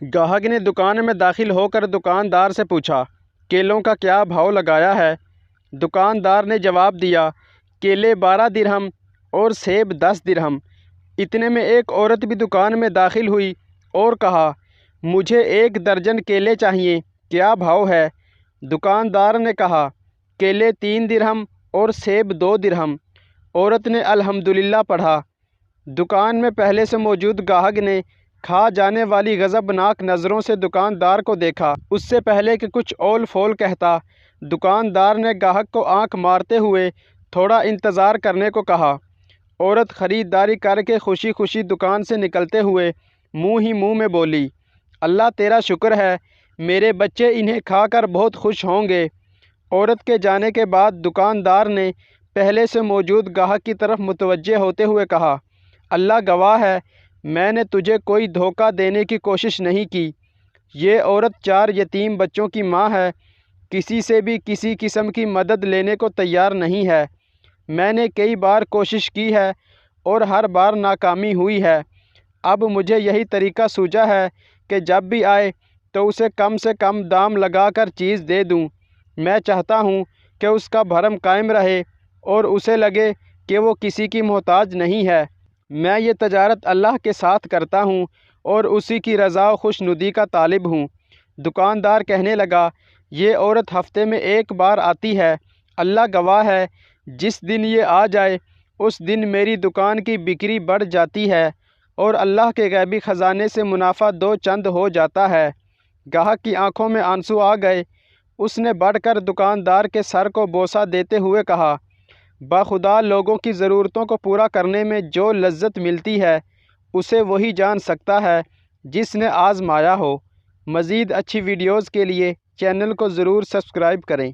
گاہک نے دکان میں داخل ہو کر دکاندار سے پوچھا، کیلوں کا کیا بھاؤ لگایا ہے؟ دکاندار نے جواب دیا، کیلے 12 درہم اور سیب 10 درہم۔ اتنے میں ایک عورت بھی دکان میں داخل ہوئی اور کہا، مجھے 1 درجن کیلے چاہیے، کیا بھاؤ ہے؟ دکاندار نے کہا، کیلے 3 درہم اور سیب 2 درہم۔ عورت نے الحمدللہ پڑھا۔ دکان میں پہلے سے موجود گاہک نے کھا جانے والی غضبناک نظروں سے دکاندار کو دیکھا۔ اس سے پہلے کہ کچھ اول فول کہتا، دکاندار نے گاہک کو آنکھ مارتے ہوئے تھوڑا انتظار کرنے کو کہا۔ عورت خریداری کر کے خوشی خوشی دکان سے نکلتے ہوئے منہ ہی منہ میں بولی، اللہ تیرا شکر ہے، میرے بچے انہیں کھا کر بہت خوش ہوں گے۔ عورت کے جانے کے بعد دکاندار نے پہلے سے موجود گاہک کی طرف متوجہ ہوتے ہوئے کہا، اللہ گواہ ہے، میں نے تجھے کوئی دھوکہ دینے کی کوشش نہیں کی۔ یہ عورت 4 یتیم بچوں کی ماں ہے، کسی سے بھی کسی قسم کی مدد لینے کو تیار نہیں ہے۔ میں نے کئی بار کوشش کی ہے اور ہر بار ناکامی ہوئی ہے۔ اب مجھے یہی طریقہ سوجا ہے کہ جب بھی آئے تو اسے کم سے کم دام لگا کر چیز دے دوں۔ میں چاہتا ہوں کہ اس کا بھرم قائم رہے اور اسے لگے کہ وہ کسی کی محتاج نہیں ہے۔ میں یہ تجارت اللہ کے ساتھ کرتا ہوں اور اسی کی رضا و خوشنودی کا طالب ہوں۔ دکاندار کہنے لگا، یہ عورت ہفتے میں 1 بار آتی ہے، اللہ گواہ ہے، جس دن یہ آ جائے اس دن میری دکان کی بکری بڑھ جاتی ہے اور اللہ کے غیبی خزانے سے منافع 2 چند ہو جاتا ہے۔ گاہک کی آنکھوں میں آنسو آ گئے۔ اس نے بڑھ کر دکاندار کے سر کو بوسہ دیتے ہوئے کہا، بخدا لوگوں کی ضرورتوں کو پورا کرنے میں جو لذت ملتی ہے اسے وہی جان سکتا ہے جس نے آزمایا ہو۔ مزید اچھی ویڈیوز کے لیے چینل کو ضرور سبسکرائب کریں۔